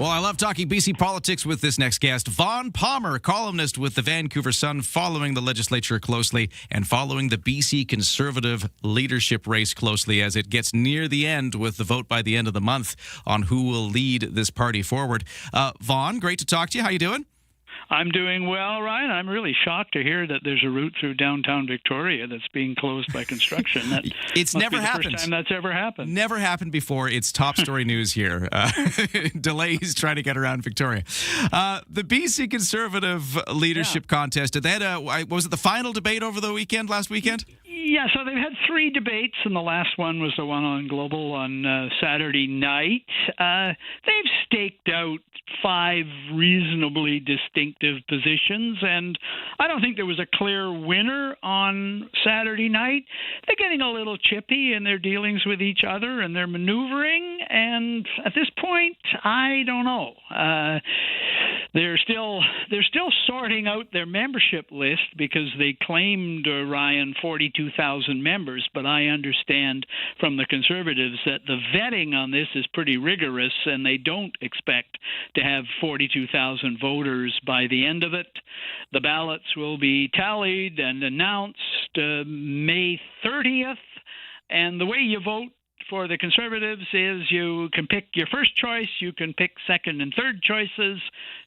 Well, I love talking BC politics with this next guest. Vaughn, columnist with the Vancouver Sun, following the legislature closely and following the BC Conservative leadership race closely as it gets near the end with the vote by the end of the month on who will lead this party forward. Vaughn, great to talk to you. How you doing? I'm doing well, Ryan. I'm really shocked to hear that there's a route through downtown Victoria that's being closed by construction. That it's never happened. First time that's ever happened. Never happened before. It's top story news here. Delays trying to get around Victoria. The BC Conservative leadership contest. They had was it the final debate over the last weekend? Yeah, so they've had 3 debates, and the last one was the one on Global on Saturday night. They've staked out 5 reasonably distinctive positions, and I don't think there was a clear winner on Saturday night. They're getting a little chippy in their dealings with each other and their maneuvering, and at this point, I don't know. They're still sorting out their membership list because they claimed, Ryan, 42,000 members, but I understand from the Conservatives that the vetting on this is pretty rigorous, and they don't expect to have 42,000 voters by the end of it. The ballots will be tallied and announced May 30th, and the way you vote for the Conservatives is you can pick your first choice, you can pick second and third choices.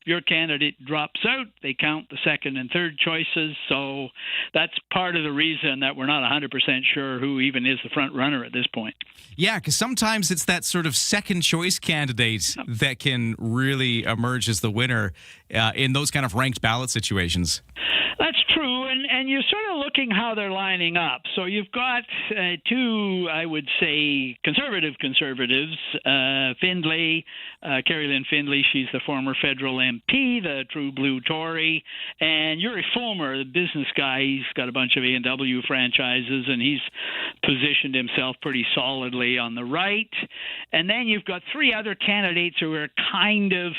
If your candidate drops out, they count the second and third choices. So that's part of the reason that we're not 100% sure who even is the front runner at this point. Yeah, because sometimes it's that sort of second choice candidate that can really emerge as the winner in those kind of ranked ballot situations. That's true, and you're sort of looking how they're lining up. So you've got 2, I would say, conservatives, Findlay, Carrie Lynn Findlay, she's the former federal MP, the true blue Tory, and Yuri Fulmer, the business guy, he's got a bunch of A&W franchises, and he's positioned himself pretty solidly on the right. And then you've got 3 other candidates who are kind of,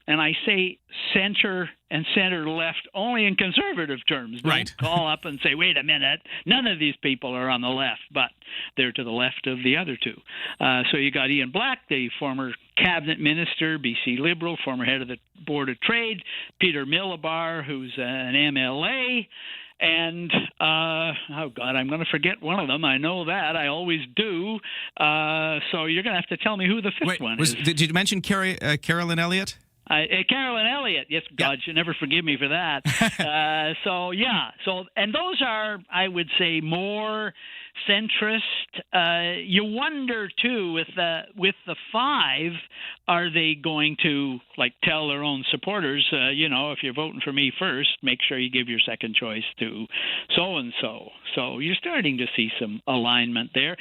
and I say center and center-left only in conservative terms. Don't call up and say, wait a minute, none of these people are on the left, but they're to the left of the other 2. So you got Ian Black, the former cabinet minister, BC Liberal, former head of the Board of Trade, Peter Millibar, who's an MLA, and, oh, God, I'm going to forget one of them. I know that. I always do. So you're going to have to tell me who the 5th one is. Did you mention Carolyn Elliott? Carolyn Elliott, yes, God, you never forgive me for that. And those are, I would say, more centrist. You wonder too, with the 5, are they going to tell their own supporters, if you're voting for me first, make sure you give your second choice to so and so. So you're starting to see some alignment there.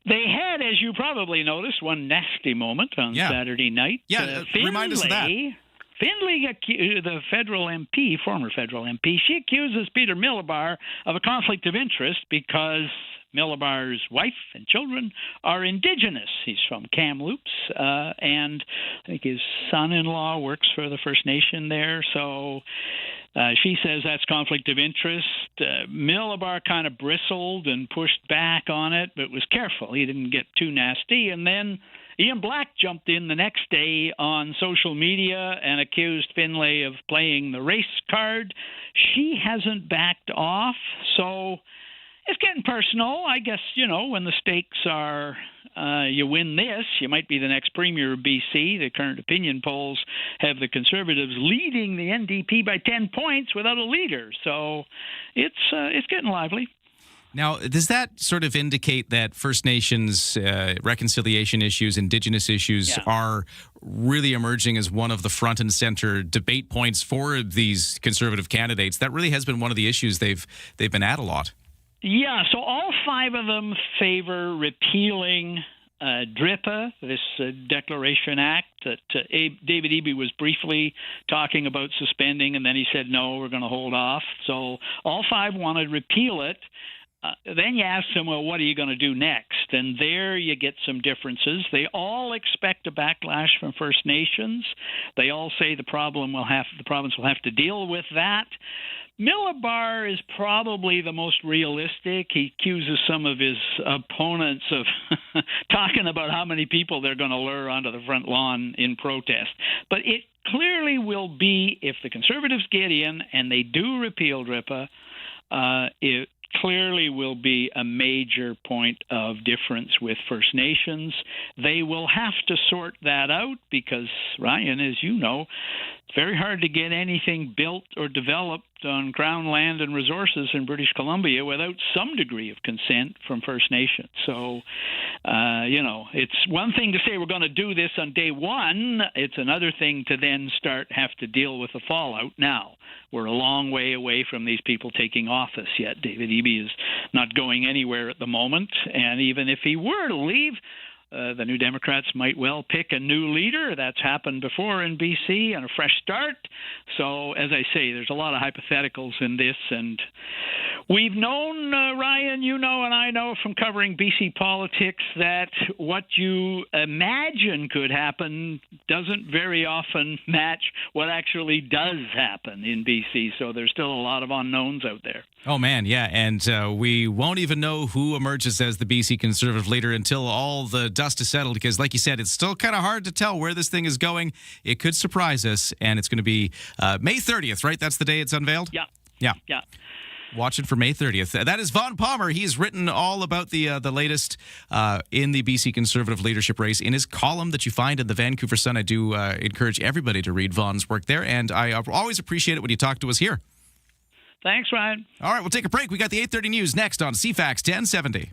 They had, as you probably noticed, one nasty moment on Saturday night. Yeah, remind us of that. Findlay, the federal MP, former federal MP, she accuses Peter Millibar of a conflict of interest because Millibar's wife and children are Indigenous. He's from Kamloops, and I think his son-in-law works for the First Nation there. So she says that's conflict of interest. Millibar kind of bristled and pushed back on it, but was careful. He didn't get too nasty. And then Ian Black jumped in the next day on social media and accused Findlay of playing the race card. She hasn't backed off, so it's getting personal. I guess, when the stakes are you win this, you might be the next premier of BC. The current opinion polls have the Conservatives leading the NDP by 10 points without a leader. So it's getting lively. Now, does that sort of indicate that First Nations reconciliation issues, Indigenous issues are really emerging as one of the front and center debate points for these Conservative candidates? That really has been one of the issues they've been at a lot. Yeah, so all 5 of them favor repealing DRIPA, this Declaration Act that David Eby was briefly talking about suspending, and then he said, no, we're going to hold off. So all 5 want to repeal it. Then you ask them, well, what are you going to do next? And there you get some differences. They all expect a backlash from First Nations. They all say the province will have to deal with that. Millibar is probably the most realistic. He accuses some of his opponents of talking about how many people they're going to lure onto the front lawn in protest. But it clearly will be, if the Conservatives get in and they do repeal DRIPA, it clearly will be a major point of difference with First Nations. They will have to sort that out because, Ryan, as you know, it's very hard to get anything built or developed on Crown land and resources in British Columbia without some degree of consent from First Nations. So, it's one thing to say we're going to do this on day one. It's another thing to then have to deal with the fallout now. We're a long way away from these people taking office yet. David Eby is not going anywhere at the moment, and even if he were to leave, the New Democrats might well pick a new leader. That's happened before in BC, and a fresh start. So, as I say, there's a lot of hypotheticals in this, and we've known, Ryan, you know, and I know from covering BC politics that what you imagine could happen doesn't very often match what actually does happen in BC. So there's still a lot of unknowns out there. Oh, man, yeah, and we won't even know who emerges as the BC Conservative leader until all the dust is settled, because, like you said, it's still kind of hard to tell where this thing is going. It could surprise us, and it's going to be May 30th, right? That's the day it's unveiled? Yeah. Watch it for May 30th. That is Vaughn Palmer. He's written all about the latest in the BC Conservative leadership race in his column that you find in the Vancouver Sun. I do encourage everybody to read Vaughn's work there, and I always appreciate it when you talk to us here. Thanks, Ryan. All right, we'll take a break. We got the 8:30 news next on CFAX 1070.